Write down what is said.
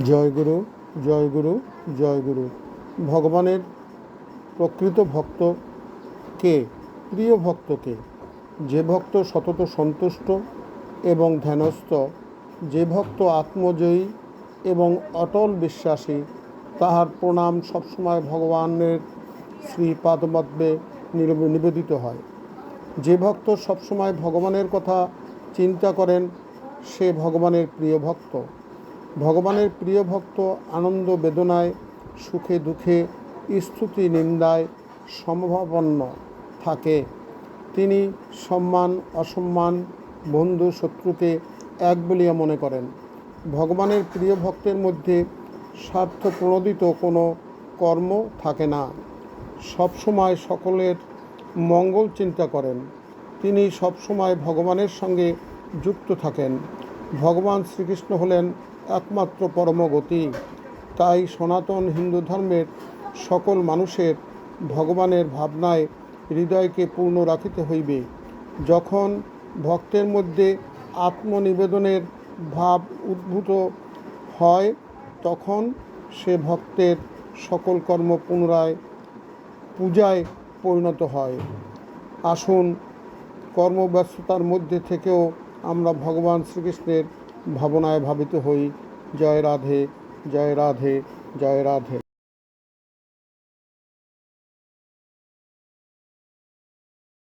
জয়গুরু, জয়গুরু, জয়গুরু। ভগবানের প্রকৃত ভক্ত কে? প্রিয় ভক্ত কে? যে ভক্ত সতত সন্তুষ্ট এবং ধ্যানস্থ, যে ভক্ত আত্মজয়ী এবং অটল বিশ্বাসী, তাহার প্রণাম সবসময় ভগবানের শ্রীপাদপদ্মে নিবেদিত হয়। যে ভক্ত সবসময় ভগবানের কথা চিন্তা করেন, সে ভগবানের প্রিয় ভক্ত। ভগবানের প্রিয় ভক্ত আনন্দ বেদনায়, সুখে দুঃখে, স্তুতি নিন্দায় সমভাবাপন্ন থাকে। তিনি সম্মান অসম্মান, বন্ধু শত্রুকে এক বলিয়া মনে করেন। ভগবানের প্রিয় ভক্তের মধ্যে স্বার্থপ্রণোদিত কোনো কর্ম থাকে না। সবসময় সকলের মঙ্গল চিন্তা করেন। তিনি সবসময় ভগবানের সঙ্গে যুক্ত থাকেন। ভগবান শ্রীকৃষ্ণ হলেন একমাত্র পরমগতি। তাই সনাতন হিন্দু ধর্মের সকল মানুষের ভগবানের ভাবনায় হৃদয়কে পূর্ণ রাখিতে হইবে। যখন ভক্তের মধ্যে আত্মনিবেদনের ভাব উদ্ভূত হয়, তখন সে ভক্তের সকল কর্ম পুনরায় পূজায় পরিণত হয়। আসুন, কর্মব্যস্ততার মধ্যে থেকেও আমরা ভগবান শ্রীকৃষ্ণের ভাবনায় ভাবিত হই। জয় রাধে, জয় রাধে, জয় রাধে।